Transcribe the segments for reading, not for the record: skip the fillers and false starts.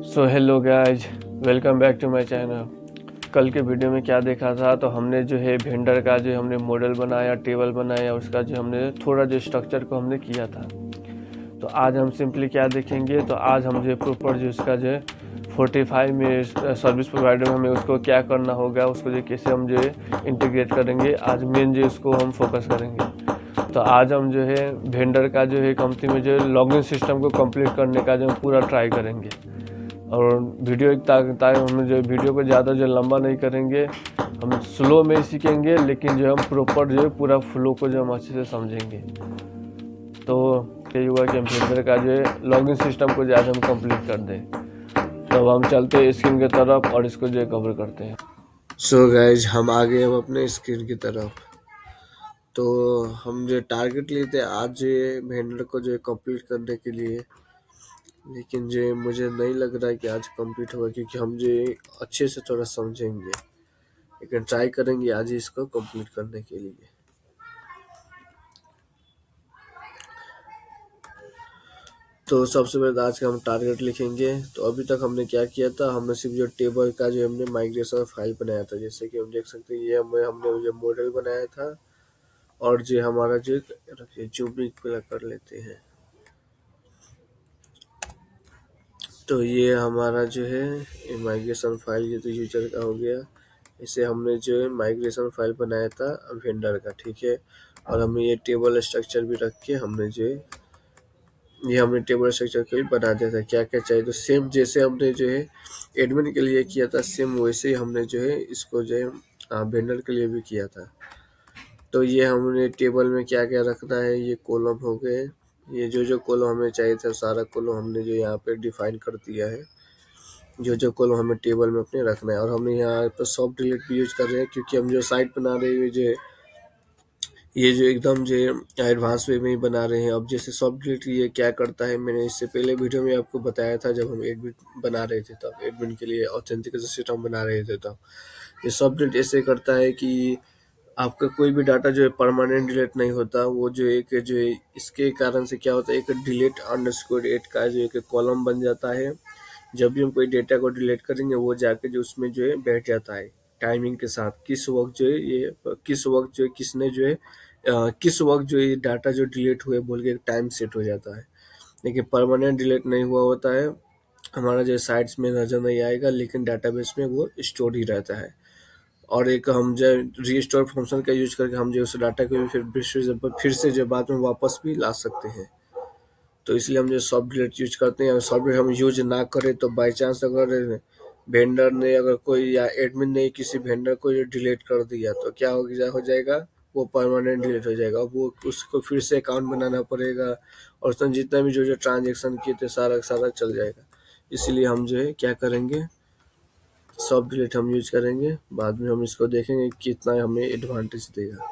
So hello guys, welcome back to my channel. कल के video में क्या देखा था, तो हमने जो है भेंडर का जो हमने मॉडल बनाया, टेबल बनाया, उसका जो हमने थोड़ा जो स्ट्रक्चर को हमने किया था। तो आज हम सिंपली क्या देखेंगे, तो आज हम जो प्रॉपर जो उसका जो है 45 में सर्विस प्रोवाइडर में हमें उसको क्या करना होगा, उसको जो कैसे हम जो है इंटीग्रेट करेंगे, आज मेन जो इसको हम फोकस करेंगे। तो आज हम जो है भेंडर का जो है कंपनी में जो है लॉगिन सिस्टम को कंप्लीट करने का जो हम पूरा ट्राई करेंगे। और वीडियो हम जो वीडियो को ज़्यादा जो लंबा नहीं करेंगे, हम स्लो में सीखेंगे, लेकिन जो हम प्रॉपर जो है पूरा फ्लो को जो हम अच्छे से समझेंगे। तो यही हुआ कि हम भेंडर का जो है लॉगिन सिस्टम को ज़्यादा हम कंप्लीट कर दें। तो अब हम चलते हैं स्क्रीन की तरफ और इसको जो है कवर करते हैं। सो गाइज हम आ गए हम अपने स्क्रीन की तरफ। तो हम जो टारगेट लिए थे आज जो ये भेंडर को जो कंप्लीट करने के लिए, लेकिन जो मुझे नहीं लग रहा है कि आज कंप्लीट होगा, क्योंकि हम जो अच्छे से थोड़ा समझेंगे, लेकिन ट्राई करेंगे आज ही इसको कंप्लीट करने के लिए। तो सबसे पहले आज का हम टारगेट लिखेंगे। तो अभी तक हमने क्या किया था, हमने सिर्फ जो टेबल का जो हमने माइग्रेशन फाइल बनाया था, जैसे कि हम देख सकते हैं ये हमने जो मॉडल बनाया था। और जो हमारा जो रखिए जूमिंग पूरा कर लेते हैं। तो ये हमारा जो है माइग्रेशन फाइल, ये तो यूजर का हो गया। इसे हमने जो है माइग्रेशन फाइल बनाया था वेंडर का, ठीक है। और हमने ये टेबल स्ट्रक्चर भी रख के हमने जो है ये हमने टेबल स्ट्रक्चर को भी बना दिया था। क्या क्या चाहिए, तो सेम जैसे हमने जो है एडमिन के लिए किया था, सेम वैसे ही हमने जो है इसको जो है वेंडर के लिए भी किया था। तो ये हमने टेबल में क्या क्या रखना है, ये कॉलम हो गए। ये जो जो कॉलम हमें चाहिए था सारा कॉलम हमने जो यहाँ पे डिफाइन कर दिया है। जो जो कॉलम हमें टेबल में अपने रखना है। और हमने यहाँ पर सॉफ्ट डिलीट भी यूज कर रहे हैं, क्योंकि हम जो साइट बना रहे हैं जो ये जो एकदम जो एडवांस वे में ही बना रहे हैं। अब जैसे सॉफ्ट डिलीट ये क्या करता है, मैंने इससे पहले वीडियो में आपको बताया था, जब हम एडमिन बना रहे थे तब, एडमिन के लिए ऑथेंटिकेशन सिस्टम बना रहे थे तब। ये सॉफ्ट डिलीट ऐसे करता है कि आपका कोई भी डाटा जो है परमानेंट डिलीट नहीं होता। वो जो एक जो है इसके कारण से क्या होता है, एक डिलीट अंडरस्कोर एट का जो एक कॉलम बन जाता है। जब भी हम कोई डेटा को डिलीट करेंगे, वो जाके जो उसमें जो है बैठ जाता है टाइमिंग के साथ, किस वक्त जो है ये किस वक्त जो है किसने जो है किस वक्त जो ये डाटा जो डिलीट हुए बोल के एक टाइम सेट हो जाता है। लेकिन परमानेंट डिलीट नहीं हुआ होता है, हमारा जो साइट्स में नजर नहीं आएगा, लेकिन डाटाबेस में वो स्टोर ही रहता है। और एक हम जो रीस्टोर फंक्शन का यूज करके हम जो उस डाटा को भी फिर से जो बाद में वापस भी ला सकते हैं। तो इसलिए हम जो सॉफ्ट डिलीट यूज करते हैं। अगर सॉफ्ट डिलीट हम यूज ना करें, तो बाई चांस अगर वेंडर ने अगर कोई या एडमिन ने किसी वेंडर को डिलीट कर दिया, तो क्या हो जाएगा, वो परमानेंट डिलीट हो जाएगा। वो उसको फिर से अकाउंट बनाना पड़ेगा, और उसमें जितना भी जो जो ट्रांजेक्शन किए थे सारा का सारा चल जाएगा। इसीलिए हम जो है क्या करेंगे, सॉफ्ट डिलीट हम यूज करेंगे। बाद में हम इसको देखेंगे कितना हमें एडवांटेज देगा।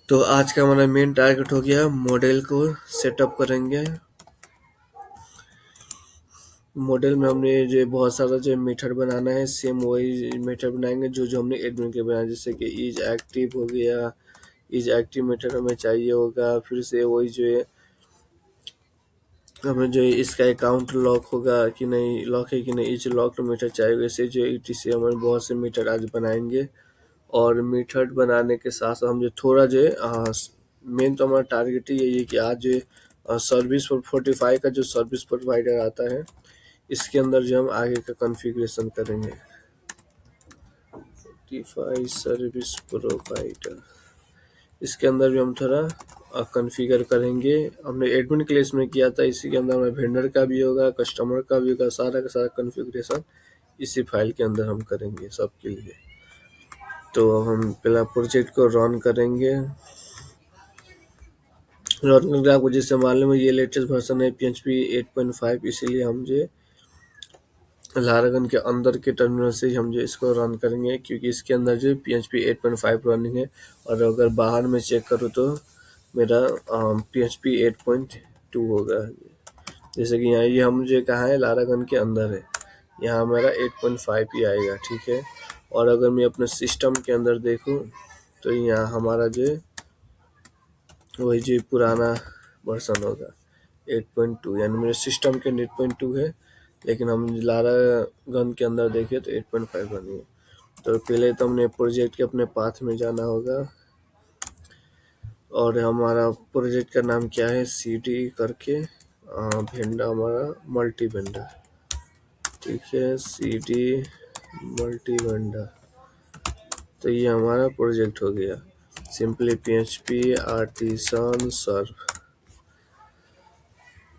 तो आज का हमारा मेन टारगेट हो गया, मॉडल को सेटअप करेंगे। मॉडल में हमने जो बहुत सारा जो मेथड बनाना है, सेम वही मेथड बनाएंगे जो जो हमने एडमिन के बनाया। जैसे कि इज एक्टिव हो गया, इज एक्टिव मेथड हमें चाहिए होगा। फिर से वही जो है हमें जो है इसका अकाउंट लॉक होगा कि नहीं, लॉक है कि नहीं, इज लॉक मेथड चाहिए। वैसे जो ETC हमारे बहुत से मेथड आज बनाएंगे। और मेथड बनाने के साथ साथ हम जो थोड़ा जो है मेन तो हमारा टारगेट ही यही है कि आज जो सर्विस 45 का जो सर्विस प्रोवाइडर आता है, इसके अंदर जो हम आगे का कॉन्फ़िगरेशन करेंगे। 45 सर्विस प्रोवाइडर, इसके अंदर भी हम थोड़ा कॉन्फ़िगर करेंगे। हमने एडमिन के लिए इसमें किया था, इसी के अंदर हमें वेंडर का भी होगा, कस्टमर का भी होगा, सारा का सारा कॉन्फ़िगरेशन इसी फाइल के अंदर हम करेंगे सबके लिए। तो हम पहला प्रोजेक्ट को रन करेंगे। रन करके आपको जैसे मालूम है ये लेटेस्ट वर्जन है PHP 8.5, इसीलिए हम जो लारागन के अंदर के टर्मिनल से ही हम जो इसको रन करेंगे, क्योंकि इसके अंदर जो PHP 8.5 रनिंग है। और अगर बाहर में चेक करूँ तो मेरा PHP 8.2 होगा। जैसे कि यहाँ ये हम जो कहा है लारागन के अंदर है, यहाँ मेरा 8.5 ही आएगा, ठीक है। और अगर मैं अपने सिस्टम के अंदर देखूँ, तो यहाँ हमारा जो वही जो पुराना वर्जन होगा 8.2, यानी मेरे सिस्टम के 8.2 है। लेकिन हम लारा गन के अंदर देखे तो 8.5 बनी है। तो पहले तो हमने प्रोजेक्ट के अपने पाथ में जाना होगा, और हमारा प्रोजेक्ट का नाम क्या है, CD करके भेंडा हमारा मल्टी वेंडर, ठीक है, CD मल्टी वेंडर। तो ये हमारा प्रोजेक्ट हो गया, सिंपली PHP आर्टिसन सर्व।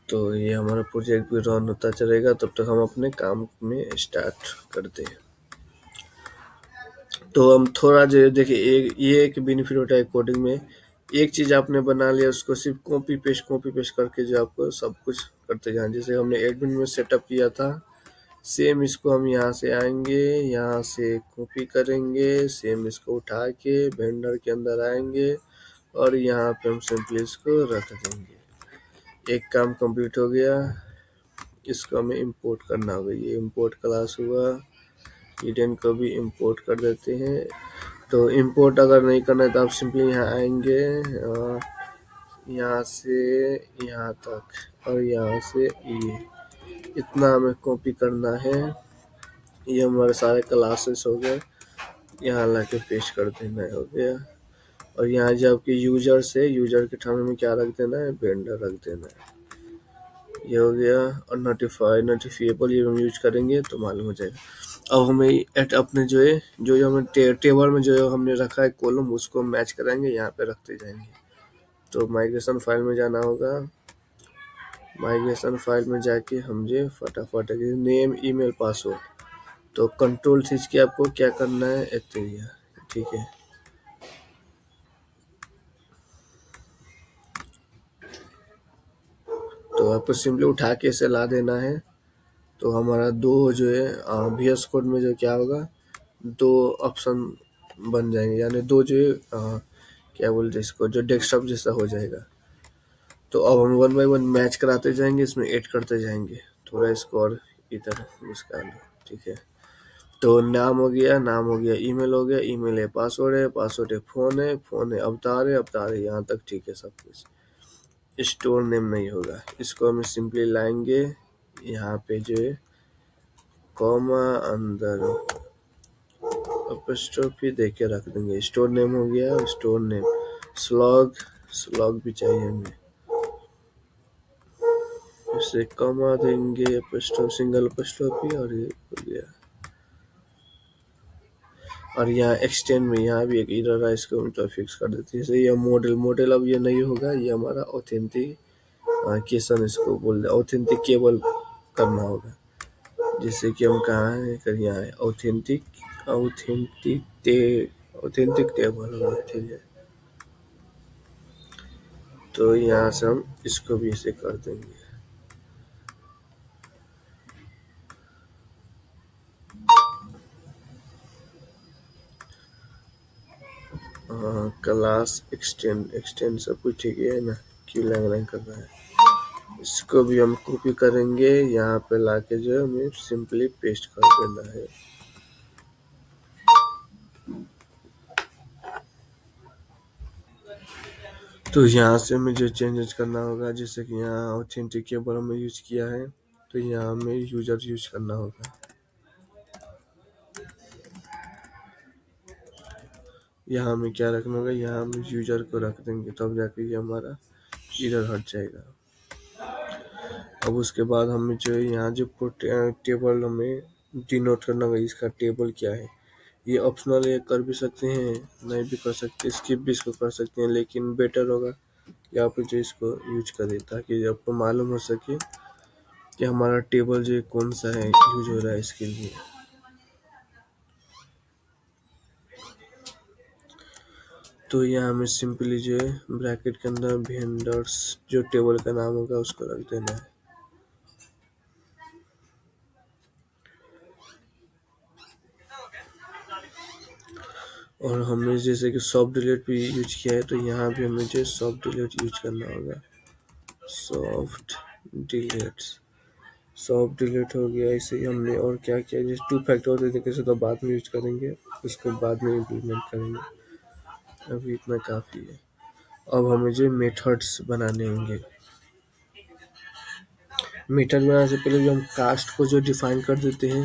तो ये हमारा प्रोजेक्ट भी रन होता चलेगा, तब तक हम अपने काम में स्टार्ट करते हैं। तो हम थोड़ा जो देखिए, एक बेनिफिट होता है कोडिंग में, एक चीज आपने बना लिया उसको सिर्फ कॉपी पेस्ट करके जो आपको सब कुछ करते जाएं। जैसे हमने एडमिन में सेटअप किया था, सेम इसको हम यहाँ से आएंगे, यहाँ से कॉपी करेंगे, सेम इसको उठा के वेंडर के अंदर आएंगे और यहाँ पे हम सिंपली इसको रख देंगे। एक काम कंप्लीट हो गया। इसको हमें इंपोर्ट करना होगा, ये इंपोर्ट क्लास हुआ, हिडन को भी इंपोर्ट कर देते हैं। तो इंपोर्ट अगर नहीं करना है तो आप सिंपली यहाँ आएंगे, यहाँ से यहाँ तक और यहाँ से ये इतना हमें कॉपी करना है। ये हमारे सारे क्लासेस हो गए, यहाँ लाके पेस्ट कर देना है, हो गया। और यहाँ जो आपके यूजर से, यूजर के ठाम में क्या रख देना है, वेंडर रख देना है, ये हो गया। और नोटिफिएबल ये हम यूज करेंगे तो मालूम हो जाएगा। अब हमें अपने जो है जो हमें टेबल में जो हमने रखा है कॉलम, उसको मैच कराएंगे, यहाँ पे रखते जाएंगे। तो माइग्रेशन फाइल में जाना होगा, माइग्रेशन फाइल में जाके हम जो फटाफट नेम ईमेल पासवर्ड, तो कंट्रोल खींच के आपको क्या करना है, एथेरिया, ठीक है। तो आपको सिंपली उठा के इसे ला देना है। तो हमारा दो जो है VS कोड में जो क्या होगा, दो ऑप्शन बन जाएंगे, यानी दो जो है क्या बोलते हैं इसको, जो डेस्कटॉप जैसा हो जाएगा। तो अब हम 1 बाय 1 मैच कराते जाएंगे, इसमें ऐड करते जाएंगे। थोड़ा इसको और इधर इसका लो, ठीक है। तो नाम हो गया, नाम हो गया, ईमेल हो गया, ईमेल है, पासवर्ड है, फोन है, अवतार है, यहाँ तक ठीक है सब कुछ। स्टोर नेम नहीं होगा, इसको हम सिंपली लाएंगे, यहाँ पे जो है कॉमा अंदर अपस्ट्रोफी दे के रख देंगे। स्टोर नेम हो गया, स्टोर नेम स्लॉग भी चाहिए हमें, इसे कॉमा देंगे, सिंगल अपस्ट्रोफी, और ये हो गया। और यहाँ एक्सटेंड में यहाँ भी एक एरर है, इसको तो फिक्स कर देते हैं। जैसे ये मॉडल अब ये नहीं होगा, ये हमारा ऑथेंटिकेशन इसको बोल दे, ऑथेंटिकेबल करना होगा। जैसे कि हम कहाँ है, कर यहाँ है ऑथेंटिक टेबल होगा, ठीक है। तो यहाँ से हम इसको भी ऐसे कर देंगे। क्लास एक्सटेंड सब कुछ ठीक है ना, क्यों लैंग कर रहा है। इसको भी हम कॉपी करेंगे, यहाँ पे लाके जो है हमें सिंपली पेस्ट कर देना है। तो यहाँ से हमें जो चेंजेस करना होगा, जैसे कि यहाँ ऑथेंटिकेबल हमें यूज किया है, तो यहाँ हमें यूजर यूज करना होगा। यहाँ हमें क्या रखना होगा, यहाँ हम यूजर को रख देंगे, तब तो जाके ये हमारा इधर हट जाएगा। अब उसके बाद हमें जो है यहाँ जो टेबल हमें डिनोट करना होगा, इसका टेबल क्या है। ये ऑप्शनल है, कर भी सकते हैं, नहीं भी कर सकते, स्किप भी इसको कर सकते हैं, लेकिन बेटर होगा कि आप जो इसको यूज करें, ताकि आपको मालूम हो सके कि हमारा टेबल जो कौन सा है, यूज हो रहा है इसके लिए। तो यहाँ हमें सिंपली जो है ब्रैकेट के अंदर वेंडर्स जो टेबल का नाम होगा उसको रख देना है। और हमने जैसे कि सॉफ्ट डिलीट भी यूज किया है, तो यहाँ भी हमें जो सॉफ्ट डिलीट यूज करना होगा। सॉफ्ट डिलीट हो गया। इसे ही हमने और क्या किया, जैसे 2 फैक्टर ऑथेंटिकेशन से तो बाद में यूज करेंगे, उसको बाद में इम्प्लीमेंट करेंगे, अभी इतना काफ़ी है। अब हमें जो मेथड्स बनाने होंगे, मेथड बनाने से पहले जो हम कास्ट को जो डिफाइन कर देते हैं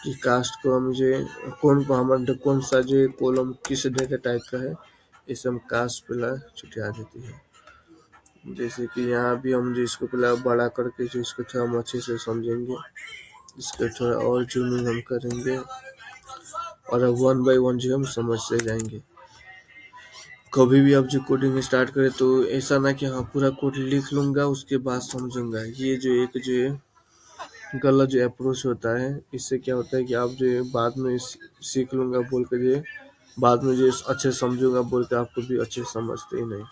कि कास्ट को हम जो हमारे कौन सा जो कॉलम किस डेटा टाइप का है, इसे हम कास्ट पहला छुटिया देती है। जैसे कि यहाँ भी हम जो इसको पहले बड़ा करके जो इसको थोड़ा हम अच्छे से समझेंगे, इसको थोड़ा और जूमिंग हम करेंगे और अब वन बाय वन जो हम समझते जाएंगे। कभी भी आप जो कोडिंग स्टार्ट करें तो ऐसा ना कि हाँ पूरा कोड लिख लूंगा उसके बाद समझूंगा, ये जो एक जो है गलत जो अप्रोच होता है, इससे क्या होता है कि आप जो है बाद में सीख लूंगा बोल कर जो है, बाद में जो अच्छे से समझूंगा बोल के आपको भी अच्छे से समझते ही नहीं।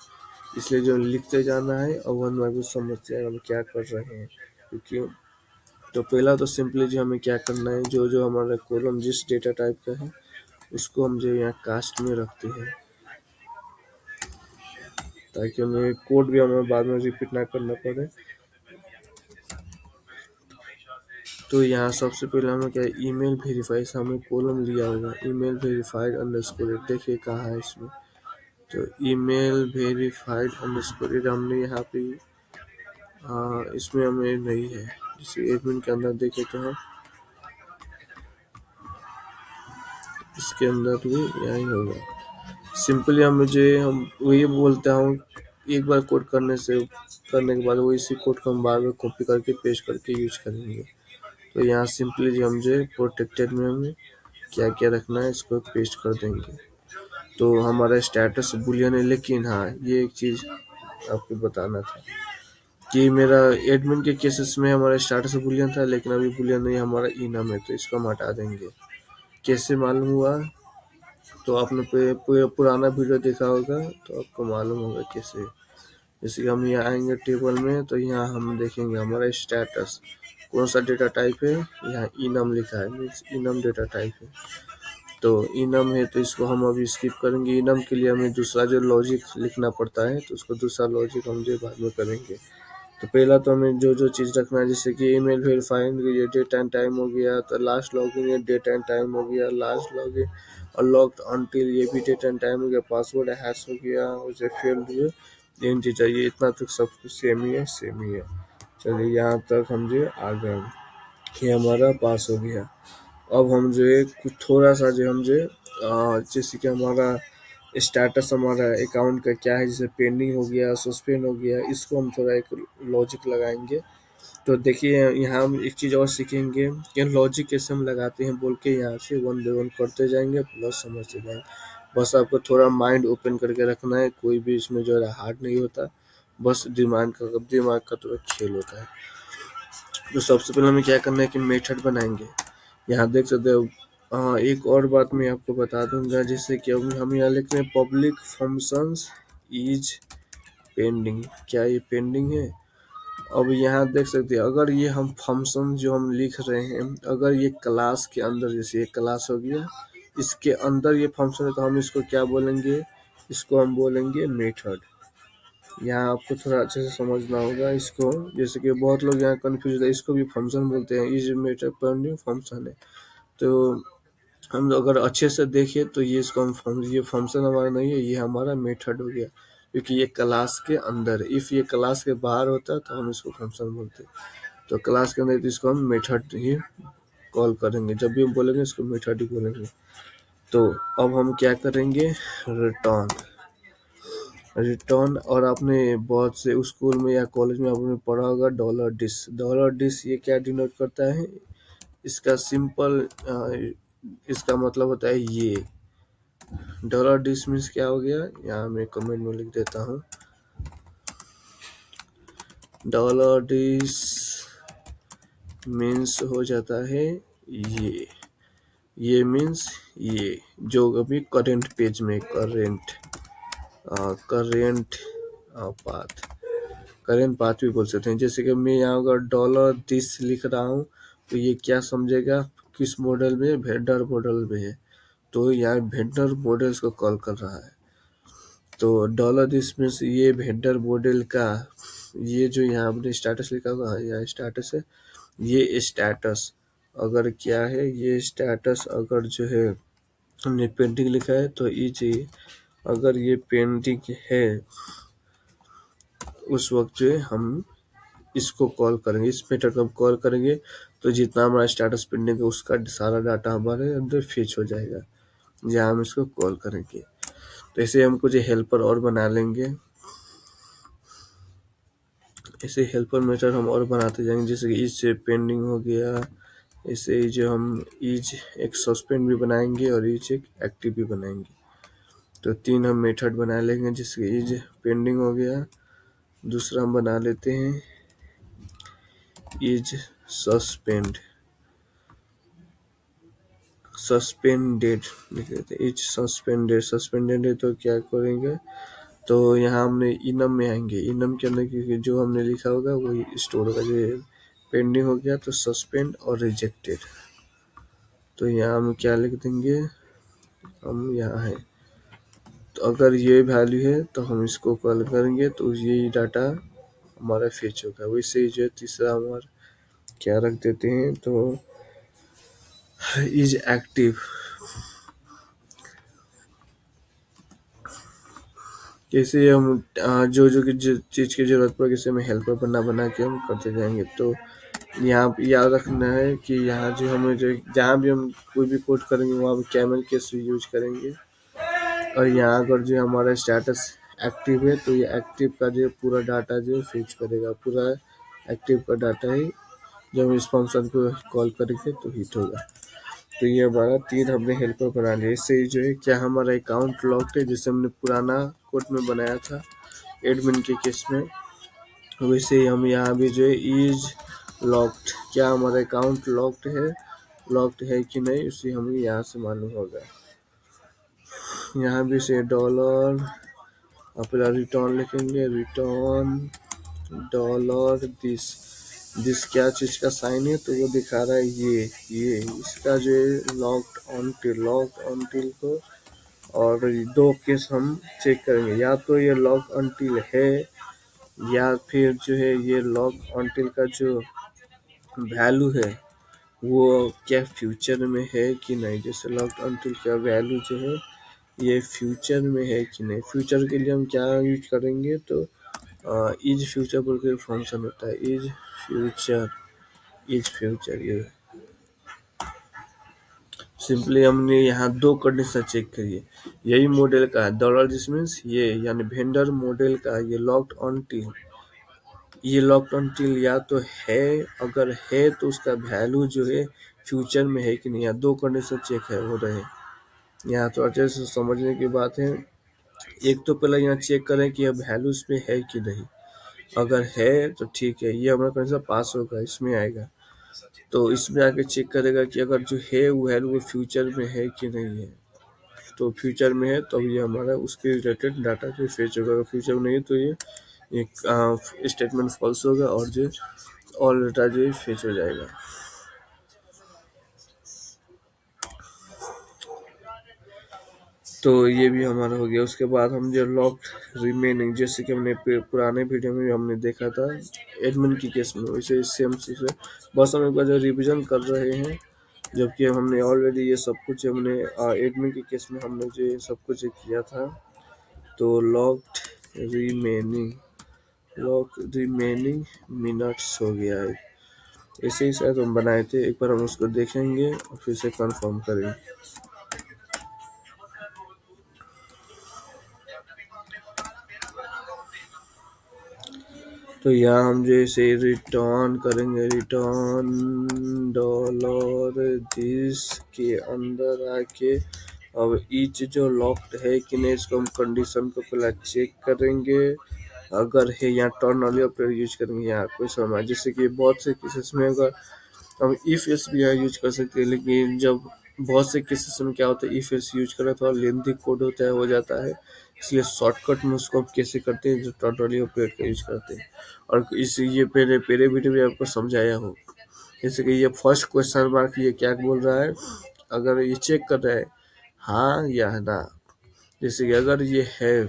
इसलिए जो लिखते जाना है और वन बाय वन समझते हैं हम क्या कर रहे हैं। क्योंकि तो पहला तो सिंपली जो हमें क्या करना है, जो जो हमारा कॉलम जिस डेटा टाइप का है उसको हम जो यहाँ कास्ट में रखते हैं, ताकि हमें कोड भी हमें बाद में रिपीट ना करना पड़े। तो यहाँ सबसे पहले हमें क्या है, ईमेल वेरीफाई से हमें कॉलम लिया होगा, ईमेल वेरीफाइड अंडरस्कोर, देखिए कहाँ है इसमें। तो ईमेल वेरीफाइड अंडरस्कोर हमने यहाँ पे इसमें हमें नहीं है। जैसे एडमिन के अंदर देखे तो हम इसके अंदर भी यही होगा। सिंपली हम वही बोलता हूँ, एक बार कोड करने के बाद वो इसी कोड को हम बार बार कॉपी करके पेस्ट करके यूज करेंगे। तो यहाँ सिंपली जो हम जो प्रोटेक्टेड में हमें क्या क्या रखना है इसको पेस्ट कर देंगे। तो हमारा स्टेटस बुलियन है, लेकिन हाँ ये एक चीज़ आपको बताना था कि मेरा एडमिन के केसेस में हमारा स्टेटस बुलियन था, लेकिन अभी बुलियन नहीं हमारा इनम है, तो इसको हम हटा देंगे। कैसे मालूम हुआ, तो आपने पुराना वीडियो देखा होगा तो आपको मालूम होगा कैसे। जैसे कि हम यहाँ आएंगे टेबल में, तो यहाँ हम देखेंगे हमारा स्टेटस कौन सा डेटा टाइप है, यहाँ इनम लिखा है, मीन्स इनम डेटा टाइप है। तो इनम है तो इसको हम अभी स्किप करेंगे। इनम के लिए हमें दूसरा जो लॉजिक लिखना पड़ता है, तो उसको दूसरा लॉजिक हम जो बाद में करेंगे। तो पहला तो हमें जो जो चीज़ रखना है, जैसे कि ईमेल वेरीफाइंग ये डेट एंड टाइम हो गया, तो लास्ट लॉगिन ये डेट एंड टाइम हो गया, लास्ट लॉगिन और लॉग्ड अनटिल ये भी डेट एंड टाइम हो गया, पासवर्ड हैश हो गया, उसे फेल्ड हुए इंटीजर, ये इतना तक सब कुछ सेम ही है सेम ही है। चलिए यहाँ तक हम जो आ गए, ये हमारा पास हो गया। अब हम जो है कुछ थोड़ा सा जो हम जो जैसे कि हमारा स्टेटस हमारा अकाउंट का क्या है, जैसे पेंडिंग हो गया, सस्पेंड हो गया, इसको हम थोड़ा एक लॉजिक लगाएंगे। तो देखिए यहाँ हम एक चीज़ और सीखेंगे कि लॉजिक कैसे हम लगाते हैं बोल के, यहाँ से वन बाय वन करते जाएंगे प्लस समझते जाएंगे। बस आपको थोड़ा माइंड ओपन करके रखना है, कोई भी इसमें जो है हार्ड नहीं होता, बस दिमाग का थोड़ा खेल होता है। तो सबसे पहले हमें क्या करना है कि मेथड बनाएंगे। यहाँ देख सकते हो। एक और बात मैं आपको बता दूंगा, जैसे कि अब हम यहाँ लिख रहे हैं पब्लिक फंक्शंस इज पेंडिंग, क्या ये पेंडिंग है? अब यहाँ देख सकते हैं, अगर ये हम फंक्शन जो हम लिख रहे हैं, अगर ये क्लास के अंदर, जैसे ये क्लास हो गया, इसके अंदर ये फंक्शन है, तो हम इसको क्या बोलेंगे, इसको हम बोलेंगे मेथड। यहाँ आपको थोड़ा अच्छे से समझना होगा इसको, जैसे कि बहुत लोग यहाँ कंफ्यूज है, इसको भी फंक्शन बोलते हैं, इज मेथड पेंडिंग फंक्शन है। तो हम अगर अच्छे से देखें तो ये इसको हम ये फंक्शन हमारा नहीं है, ये हमारा मेथड हो गया, क्योंकि ये क्लास के अंदर है। इफ़ ये क्लास के बाहर होता तो हम इसको फंक्शन बोलते, तो क्लास के अंदर तो इसको हम मेथड ही कॉल करेंगे, जब भी हम बोलेंगे इसको मेथड ही बोलेंगे। तो अब हम क्या करेंगे, रिटर्न। रिटर्न और आपने बहुत से स्कूल में या कॉलेज में आपने पढ़ा होगा $डिस। $डिस ये क्या डिनोट करता है, इसका सिंपल इसका मतलब होता है ये। $डिस मीन्स क्या हो गया, यहाँ मैं कमेंट में लिख देता हूँ। $डिस मीन्स हो जाता है ये मीन्स ये जो अभी करेंट पेज में करेंट पाथ, करेंट पाथ भी बोल सकते हैं। जैसे कि मैं यहाँ अगर $डिस लिख रहा हूँ, तो ये क्या समझेगा, किस मॉडल में, वेक्टर मॉडल में है, तो यहाँ वेक्टर मॉडल्स को कॉल कर रहा है। तो $डिस मीन्स ये वेक्टर मॉडल का, ये जो यहाँ आपने स्टेटस लिखा हुआ है, यहाँ स्टेटस है, ये स्टेटस अगर क्या है, ये स्टेटस अगर जो है हमने पेंटिंग लिखा है तो ये चाहिए, अगर ये पेंटिंग है उस वक्त जो है हम इसको कॉल करेंगे, इस मेथड को हम कॉल करेंगे तो जितना हमारा स्टेटस पेंडिंग है उसका सारा डाटा हमारे अंदर फेच हो जाएगा जहाँ हम इसको कॉल करेंगे। तो ऐसे हम कुछ हेल्पर और बना लेंगे। ऐसे हेल्पर मेथड हम और बनाते जाएंगे, जैसे कि इज पेंडिंग हो गया। ऐसे ही जो हम इज एक सस्पेंड भी बनाएंगे और इज एक एक्टिव भी बनाएंगे। तो 3 हम मेथड बना लेंगे, जैसे कि इज पेंडिंग हो गया। दूसरा हम बना लेते हैं इज सस्पेंड सस्पेंडेड लिख लेते हैं, इज सस्पेंडेड है तो क्या करेंगे, तो यहाँ हमने इनम में आएंगे। इनम के अंदर क्योंकि जो हमने लिखा होगा वही स्टोर होगा। जो पेंडिंग हो गया तो सस्पेंड और रिजेक्टेड, तो यहाँ हम क्या लिख देंगे, हम यहाँ है। तो अगर ये वैल्यू है तो हम इसको कॉल करेंगे तो ये डाटा हमारा फेच होगा। वैसे ही जो तीसरा हमारा क्या रख देते हैं, तो इज एक्टिव। जैसे हम जो चीज़ की जरूरत पड़ेगी जैसे हमें हेल्पर बना के हम करते जाएंगे। तो यहाँ पे याद रखना है कि यहाँ जो हमें जो जहाँ भी हम कोई भी कोड करेंगे वहाँ पे कैमल केस यूज करेंगे। और यहाँ अगर जो हमारा स्टेटस एक्टिव है तो ये एक्टिव का जो पूरा डाटा जो फेच करेगा, पूरा एक्टिव का डाटा ही जब हम इस फंक्शन को कॉल करेंगे तो हिट होगा। तो ये हमारा 3 हमने हेल्पर बना लिया। इससे जो है क्या हमारा अकाउंट लॉक्ड है, जैसे हमने पुराना कोड में बनाया था एडमिन के केस में, वैसे ही हम यहाँ भी जो है इज लॉक्ड, क्या हमारा अकाउंट लॉक्ड है कि नहीं उसे हमें यहाँ से मालूम होगा। यहाँ भी से डॉलर अपना रिटर्न लिखेंगे, रिटर्न डॉलर दिस क्या चीज़ का साइन है, तो वो दिखा रहा है ये इसका जो है लॉक्ड ऑन टिल को। और 2 केस हम चेक करेंगे, या तो ये लॉक ऑन टिल है या फिर जो है ये लॉक ऑन टिल का जो वैल्यू है वो क्या फ्यूचर में है कि नहीं। जैसे लॉक ऑन टिल का वैल्यू जो है ये फ्यूचर में है कि नहीं। फ्यूचर के लिए हम क्या यूज करेंगे, तो इज फ्यूचर बोल के फंक्शन होता है, इज फ्यूचर ये सिंपली हमने यहाँ 2 कंडीशन चेक करिए। यही मॉडल का है डॉलर दिस मीन्स ये यानी वेंडर मॉडल का ये लॉक्ड ऑन टिल, ये लॉक्ड ऑन टिल या तो है, अगर है तो उसका वैल्यू जो है फ्यूचर में है कि नहीं। यहाँ 2 कंडीशन चेक है हो रहे हैं। यहाँ तो अच्छे से समझने की बात है। एक तो पहले यहाँ चेक करें कि यह वैल्यू इसमें है कि नहीं। अगर है तो ठीक है, ये हमारा कंडीशन पास होगा, इसमें आएगा। तो इसमें आके चेक करेगा कि अगर जो है वो वैल्यू वो फ्यूचर में है कि नहीं है। तो फ्यूचर में है तो ये हमारा उसके रिलेटेड डाटा जो फेच होगा। अगर फ्यूचर में नहीं है तो ये एक स्टेटमेंट फॉल्स होगा और जो ऑल डाटा जो फेच हो जाएगा। तो ये भी हमारा हो गया। उसके बाद हम जो लॉक रिमेनिंग, जैसे कि हमने पुराने वीडियो में हमने देखा था एडमिन की केस में, वैसे सेम चीज़ है। बस हम एक बार जो रिविजन कर रहे हैं, जबकि हमने ऑलरेडी ये सब कुछ हमने एडमिन के केस में हमने जो ये सब कुछ किया था। तो लॉक रिमेनिंग मिनट्स हो गया है। ऐसे ही शायद हम बनाए थे, एक बार हम उसको देखेंगे और फिर से कंफर्म करेंगे। तो यहाँ हम जैसे रिटर्न करेंगे, रिटर्न डॉलर दिस के अंदर आके अब ईच जो लॉक्ड है कि नहीं इसको हम कंडीशन को पहले चेक करेंगे। अगर है यहाँ टर्न ऑनली ऑपरेटर यूज करेंगे। यहाँ कोई समझ, जैसे कि बहुत से केसेस में अगर हम इफ एस भी यहाँ यूज कर सकते हैं, लेकिन जब बहुत से केसेस में क्या होता है इफ एस यूज करें तो लेंथी कोड होता है, हो जाता है। इसलिए शॉर्टकट में उसको हम कैसे करते हैं, जो टोटली ऑपरेट का यूज करते हैं। और इस ये पहले वीडियो में आपको समझाया हो, जैसे कि ये फर्स्ट क्वेश्चन मार्क ये क्या बोल रहा है, अगर ये चेक कर रहा है हाँ या ना। जैसे कि अगर ये है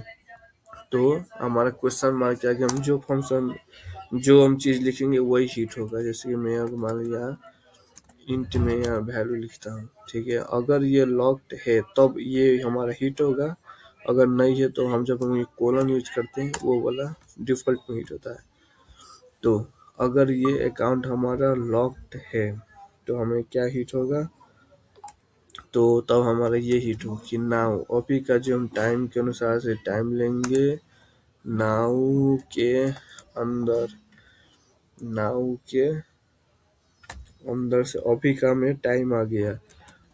तो हमारा क्वेश्चन मार्क क्या कि हम जो फंक्शन जो हम चीज़ लिखेंगे वही हिट होगा। जैसे कि मैं अगर मान लिया इंट में यहाँ वैल्यू लिखता हूँ, ठीक है। अगर ये लॉक्ड है तब ये हमारा हिट होगा, अगर नहीं है तो हम जब हम ये कोलन यूज करते हैं वो वाला डिफॉल्ट में हिट होता है। तो अगर ये अकाउंट हमारा लॉक्ड है तो हमें क्या हिट होगा, तो तब हमारा ये हिट हो कि नाउ अभी का जो हम टाइम के अनुसार से टाइम लेंगे, नाउ के अंदर, नाउ के अंदर से अभी का में टाइम आ गया,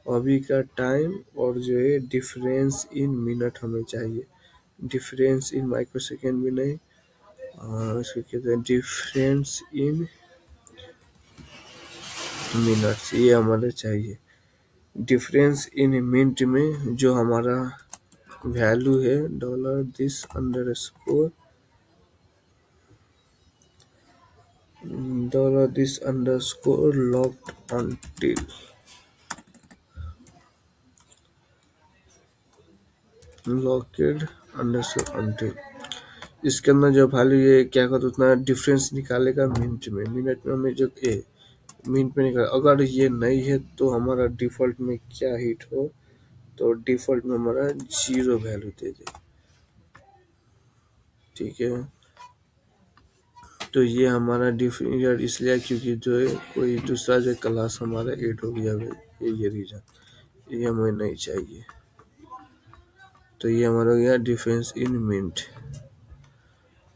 अभी का टाइम और जो है डिफरेंस इन मिनट हमें चाहिए, डिफरेंस इन माइक्रो सेकेंड भी नहीं, इसको कहते हैं डिफरेंस इन मिनट्स, ये हमारे चाहिए। डिफरेंस इन मिनट में जो हमारा वैल्यू है $this_लॉक्ड until, लॉकेड अंडरस्कोर until, इसके अंदर जो वैल्यू ये क्या करता उतना डिफरेंस निकालेगा मिनट में, मिनट में हमें जो मिनट में निकाल, अगर ये नहीं है तो हमारा डिफॉल्ट में क्या हिट हो, तो डिफॉल्ट में हमारा 0 वैल्यू दे दे, ठीक है। तो ये हमारा डिफरेंट इसलिए क्योंकि जो है कोई दूसरा जो क्लास हमारा ऐड हो गया है, ये रीजन, ये हमें नहीं चाहिए। तो ये हमारा हो गया डिफरेंस इन मिनट।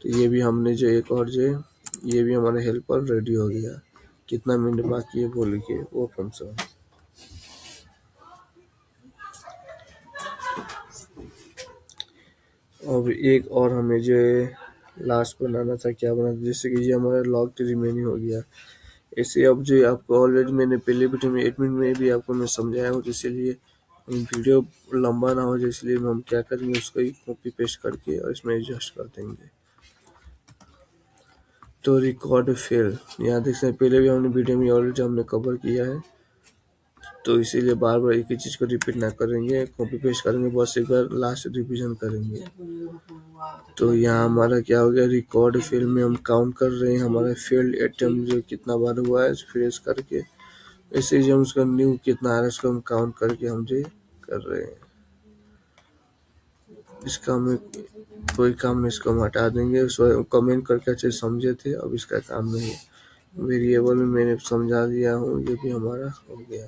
तो ये भी हमने जो एक और जो है, ये भी हमारा हेल्पर रेडी हो गया। कितना मिनट बाकी है बोल के वो फंक्शन। अब एक और हमें जो है लास्ट बनाना था, क्या बनाना था, जैसे कि ये हमारा लॉग रिमेनिंग हो गया। ऐसे अब जो आपको ऑलरेडी मैंने पहले वीडियो में एडमिन में भी आपको मैं समझाया हूँ, इसीलिए वीडियो लंबा ना हो जाए, इसलिए हम क्या करेंगे उसको ही कॉपी पेस्ट करके और इसमें एडजस्ट कर देंगे। तो रिकॉर्ड फेल, यहाँ देख सकते हैं पहले भी हमने वीडियो में ऑलरेडी हमने कवर किया है, तो इसीलिए बार बार एक ही चीज़ को रिपीट ना करेंगे, कॉपी पेस्ट करेंगे, बस एक बार लास्ट रिवीजन करेंगे। तो यहाँ हमारा क्या हो गया, रिकॉर्ड फेल में हम काउंट कर रहे हैं हमारा फेल्ड अटेम्प्ट जो कितना बार हुआ है फ्रेश करके, ऐसे ही हम उसका न्यू कितना आ रहा है उसको हम काउंट करके हम जो कर रहे हैं। इसका हमें कोई काम नहीं, इसको हम हटा देंगे, उसको कमेंट करके अच्छे समझे थे, अब इसका काम नहीं है। वेरिएबल में मैंने समझा दिया हूँ, ये भी हमारा हो गया।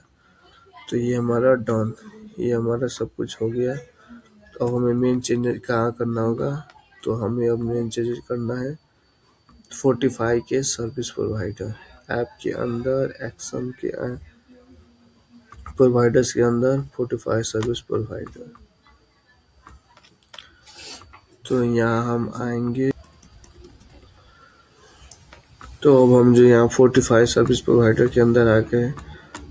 तो ये हमारा डन, ये हमारा सब कुछ हो गया। अब हमें मेन चेंज कहाँ करना होगा, तो हमें अब मेन चेंज करना है 45 के सर्विस प्रोवाइडर ऐप के अंदर, एक्शन के प्रोवाइडर्स के अंदर 45 सर्विस प्रोवाइडर। तो यहाँ हम आएंगे, तो अब हम जो यहाँ 45 सर्विस प्रोवाइडर के अंदर आ गए।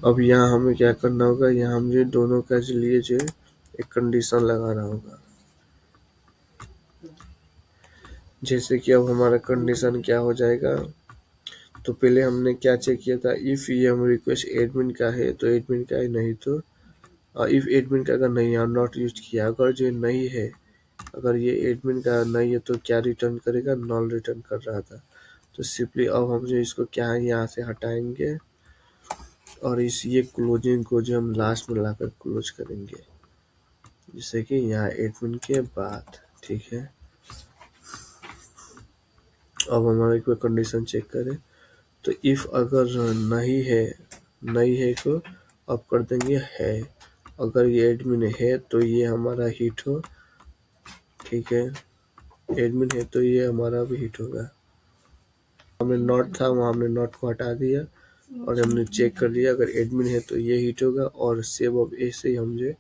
अब यहाँ हमें क्या करना होगा, यहाँ मुझे दोनों के लिए जो एक कंडीशन लगाना होगा। जैसे कि अब हमारा कंडीशन क्या हो जाएगा, तो पहले हमने क्या चेक किया था, इफ़ ये हम रिक्वेस्ट एडमिन का है तो एडमिन का है, नहीं तो इफ़ एडमिन का अगर नहीं है नॉट यूज किया, अगर जो नहीं है, अगर ये एडमिन का नहीं है तो क्या रिटर्न करेगा, नॉन रिटर्न कर रहा था। तो सिंपली अब हम जो इसको क्या है यहाँ से हटाएंगे और इस ये क्लोजिंग को जो हम लास्ट में लाकर क्लोज करेंगे, जैसे कि यहाँ एडमिन के बाद, ठीक है। अब हमारा एक कंडीशन चेक करें, तो इफ़ अगर नहीं है तो अब कर देंगे है, अगर ये एडमिन है तो ये हमारा हिट हो, ठीक है, एडमिन है तो ये हमारा भी हिट होगा। हमें नॉट था, वहाँ हमने नॉट को हटा दिया और हमने चेक कर लिया, अगर एडमिन है तो ये हिट होगा। और सेव अब ऐसे ही हम जो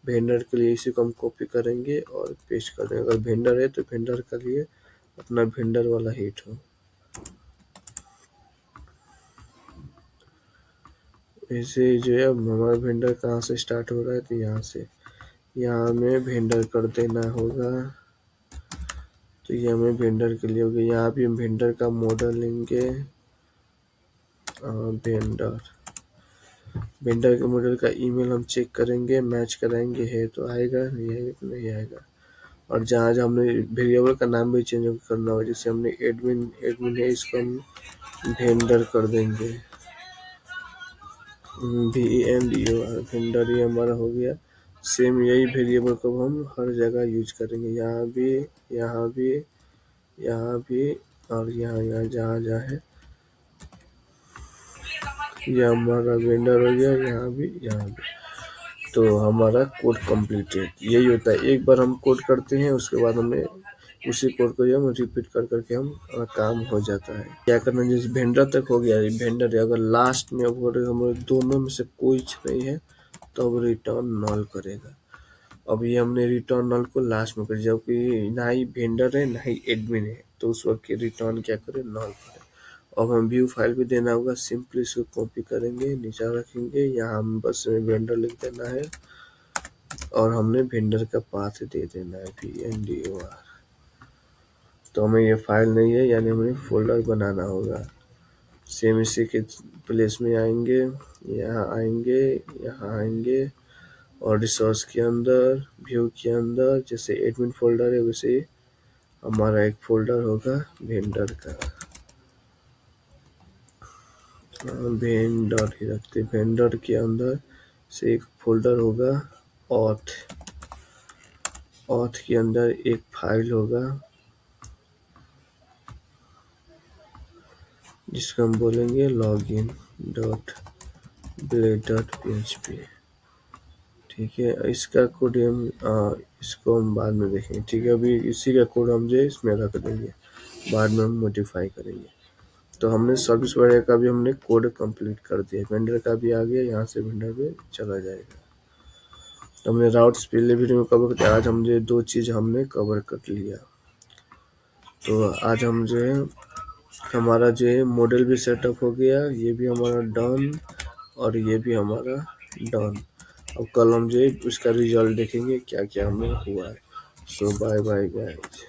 वेंडर के लिए इसी को हम कॉपी करेंगे और पेस्ट कर देंगे, अगर वेंडर है तो वेंडर के लिए अपना वेंडर वाला हिट हो। ऐसे जो है अब हमारा वेंडर कहाँ से स्टार्ट हो रहा है, तो यहाँ से, यहाँ हमें वेंडर कर देना होगा। तो ये हमें वेंडर के लिए हो गया, यहाँ भी हम वेंडर का मॉडल लेंगे, वेंडर के मॉडल का ईमेल हम चेक करेंगे, मैच कराएंगे, है तो आएगा, नहीं आएगा तो नहीं आएगा। और जहाँ जहाँ हमने वेरिएबल का नाम भी चेंज करना होगा, जैसे हमने एडमिन है, इसको हम वेंडर कर देंगे, VENDOR, वेंडर, ये हमारा हो गया। सेम यही वेरिएबल को हम हर जगह यूज करेंगे, यहाँ भी, यहाँ भी, यहाँ भी और यहाँ जहाँ जहाँ है ये हमारा वेंडर हो गया, यहाँ भी, यहाँ भी। तो हमारा कोड कंप्लीटेड यही होता है। एक बार हम कोड करते हैं, उसके बाद हमें उसी कोड को जो हम रिपीट कर करके हम काम हो जाता है। क्या करना, जैसे वेंडर तक हो गया, वेंडर अगर लास्ट में अगर हमारे दोनों में से कोई नहीं है तो अब रिटर्न नल करेगा। अब ये हमने रिटर्न नल को लास्ट में कर, जबकि ना ही वेंडर है ना ही एडमिन है, तो उस वक्त रिटर्न क्या करें, नल करें। अब हम व्यू फाइल भी देना होगा, सिंपली इसको कॉपी करेंगे, नीचे रखेंगे, यहाँ हम बस वेंडर लिख देना है और हमने वेंडर का पाथ दे देना है vendor। तो हमें ये फाइल नहीं है, यानी हमें फोल्डर बनाना होगा। सेम इसी के प्लेस में आएंगे, यहाँ आएंगे, यहाँ आएंगे और रिसोर्स के अंदर, व्यू के अंदर, जैसे एडमिन फोल्डर है वैसे हमारा एक फोल्डर होगा वेंडर का। वेंडर ही रखते, वेंडर के अंदर से एक फोल्डर होगा ऑथ, ऑथ के अंदर एक फाइल होगा जिसको हम बोलेंगे login dot blade dot php। ठीक है, इसका कोड हम इसको हम बाद में देखेंगे। ठीक है, अभी इसी का कोड हम जो है इसमें रख देंगे, बाद में हम मॉडिफाई करेंगे। तो हमने सर्विस प्रोवाइडर का भी हमने कोड कंप्लीट कर दिया, वेंडर का भी आ गया, यहाँ से वेंडर पे चला जाएगा। तो हमने राउट्स पहले वीडियो में कवर किया, आज हम जो दो चीज़ हमने कवर कर लिया। तो आज हम जो है हमारा जो है मॉडल भी सेटअप हो गया, ये भी हमारा डन और ये भी हमारा डन। अब कल हम जो है उसका रिजल्ट देखेंगे क्या क्या हमें हुआ है। सो बाय बाय गाइस।